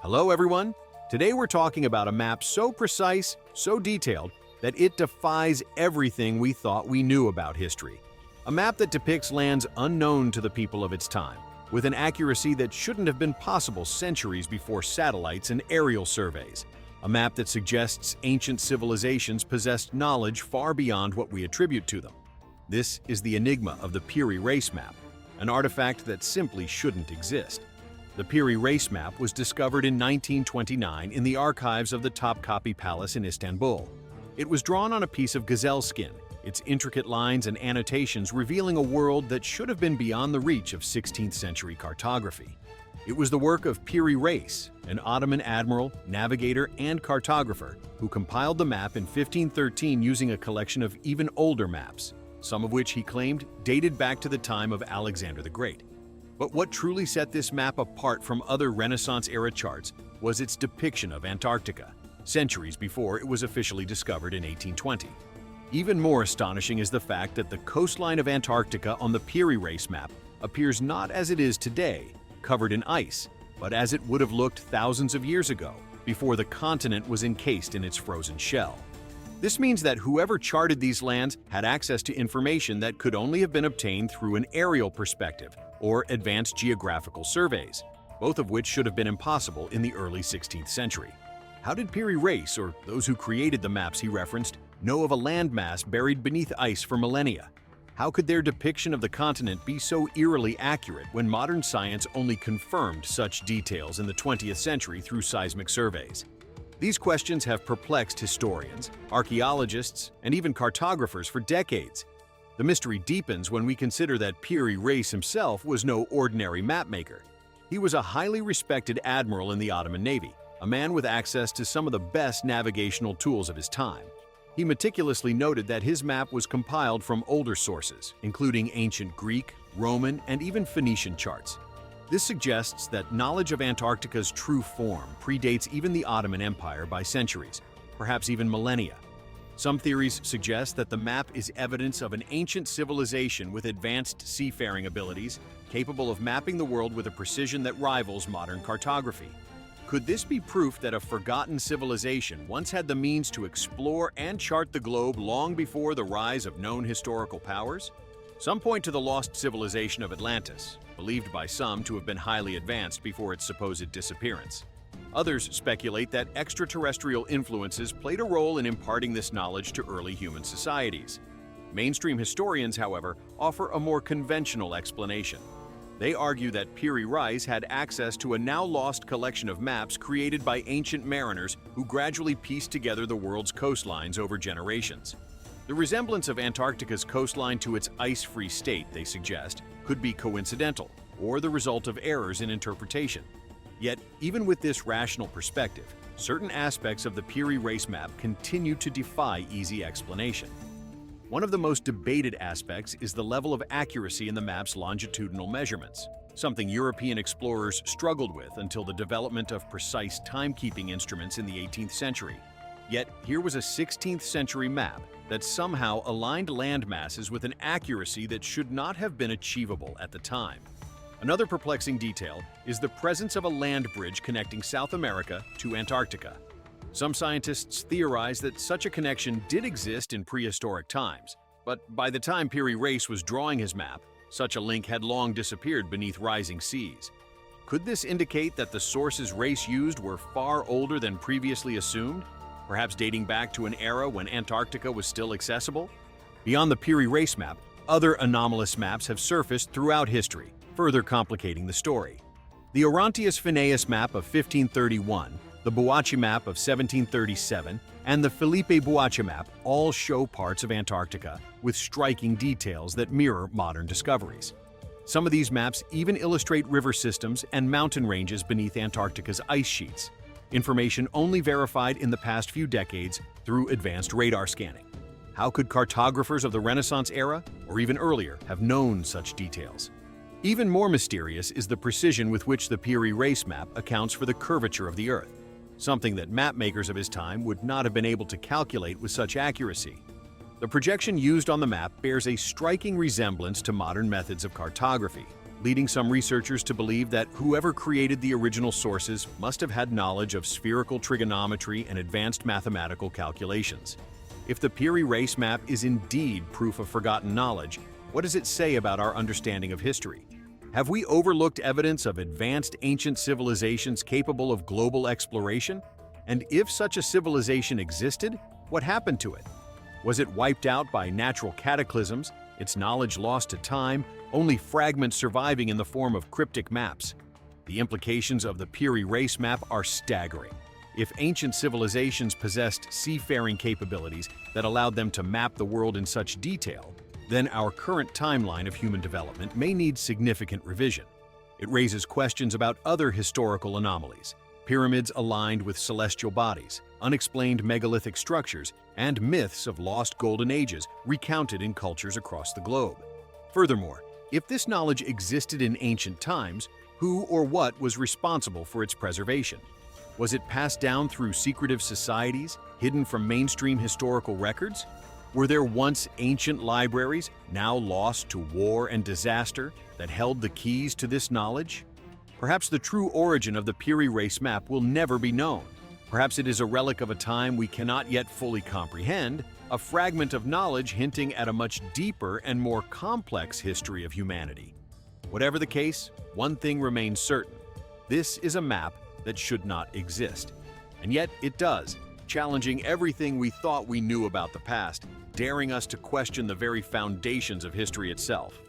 Hello everyone! Today we're talking about a map so precise, so detailed, that it defies everything we thought we knew about history. A map that depicts lands unknown to the people of its time, with an accuracy that shouldn't have been possible centuries before satellites and aerial surveys. A map that suggests ancient civilizations possessed knowledge far beyond what we attribute to them. This is the enigma of the Piri Reis Map, an artifact that simply shouldn't exist. The Piri Reis Map was discovered in 1929 in the archives of the Topkapi Palace in Istanbul. It was drawn on a piece of gazelle skin, its intricate lines and annotations revealing a world that should have been beyond the reach of 16th century cartography. It was the work of Piri Reis, an Ottoman admiral, navigator, and cartographer, who compiled the map in 1513 using a collection of even older maps, some of which he claimed dated back to the time of Alexander the Great. But what truly set this map apart from other Renaissance-era charts was its depiction of Antarctica, centuries before it was officially discovered in 1820. Even more astonishing is the fact that the coastline of Antarctica on the Piri Reis map appears not as it is today, covered in ice, but as it would have looked thousands of years ago, before the continent was encased in its frozen shell. This means that whoever charted these lands had access to information that could only have been obtained through an aerial perspective or advanced geographical surveys, both of which should have been impossible in the early 16th century. How did Piri Reis, or those who created the maps he referenced, know of a landmass buried beneath ice for millennia? How could their depiction of the continent be so eerily accurate when modern science only confirmed such details in the 20th century through seismic surveys? These questions have perplexed historians, archaeologists, and even cartographers for decades. The mystery deepens when we consider that Piri Reis himself was no ordinary mapmaker. He was a highly respected admiral in the Ottoman Navy, a man with access to some of the best navigational tools of his time. He meticulously noted that his map was compiled from older sources, including ancient Greek, Roman, and even Phoenician charts. This suggests that knowledge of Antarctica's true form predates even the Ottoman Empire by centuries, perhaps even millennia. Some theories suggest that the map is evidence of an ancient civilization with advanced seafaring abilities, capable of mapping the world with a precision that rivals modern cartography. Could this be proof that a forgotten civilization once had the means to explore and chart the globe long before the rise of known historical powers? Some point to the lost civilization of Atlantis, believed by some to have been highly advanced before its supposed disappearance. Others speculate that extraterrestrial influences played a role in imparting this knowledge to early human societies. Mainstream historians, however, offer a more conventional explanation. They argue that Piri Reis had access to a now-lost collection of maps created by ancient mariners who gradually pieced together the world's coastlines over generations. The resemblance of Antarctica's coastline to its ice-free state, they suggest, could be coincidental or the result of errors in interpretation. Yet, even with this rational perspective, certain aspects of the Piri Reis map continue to defy easy explanation. One of the most debated aspects is the level of accuracy in the map's longitudinal measurements, something European explorers struggled with until the development of precise timekeeping instruments in the 18th century. Yet, here was a 16th century map that somehow aligned land masses with an accuracy that should not have been achievable at the time. Another perplexing detail is the presence of a land bridge connecting South America to Antarctica. Some scientists theorize that such a connection did exist in prehistoric times, but by the time Piri Reis was drawing his map, such a link had long disappeared beneath rising seas. Could this indicate that the sources Reis used were far older than previously assumed, perhaps dating back to an era when Antarctica was still accessible? Beyond the Piri Reis map, other anomalous maps have surfaced throughout history, further complicating the story. The Orontius Phineas map of 1531, the Boachi map of 1737, and the Felipe Boachi map all show parts of Antarctica with striking details that mirror modern discoveries. Some of these maps even illustrate river systems and mountain ranges beneath Antarctica's ice sheets, information only verified in the past few decades through advanced radar scanning. How could cartographers of the Renaissance era, or even earlier, have known such details? Even more mysterious is the precision with which the Piri Reis map accounts for the curvature of the Earth, something that mapmakers of his time would not have been able to calculate with such accuracy. The projection used on the map bears a striking resemblance to modern methods of cartography, leading some researchers to believe that whoever created the original sources must have had knowledge of spherical trigonometry and advanced mathematical calculations. If the Piri Reis Map is indeed proof of forgotten knowledge, what does it say about our understanding of history? Have we overlooked evidence of advanced ancient civilizations capable of global exploration? And if such a civilization existed, what happened to it? Was it wiped out by natural cataclysms, its knowledge lost to time, only fragments surviving in the form of cryptic maps? The implications of the Piri Reis Map are staggering. If ancient civilizations possessed seafaring capabilities that allowed them to map the world in such detail, then our current timeline of human development may need significant revision. It raises questions about other historical anomalies: pyramids aligned with celestial bodies, unexplained megalithic structures, and myths of lost golden ages recounted in cultures across the globe. Furthermore, if this knowledge existed in ancient times, who or what was responsible for its preservation? Was it passed down through secretive societies, hidden from mainstream historical records? Were there once ancient libraries, now lost to war and disaster, that held the keys to this knowledge? Perhaps the true origin of the Piri Reis Map will never be known. Perhaps it is a relic of a time we cannot yet fully comprehend, a fragment of knowledge hinting at a much deeper and more complex history of humanity. Whatever the case, one thing remains certain: this is a map that should not exist. And yet it does, challenging everything we thought we knew about the past, daring us to question the very foundations of history itself.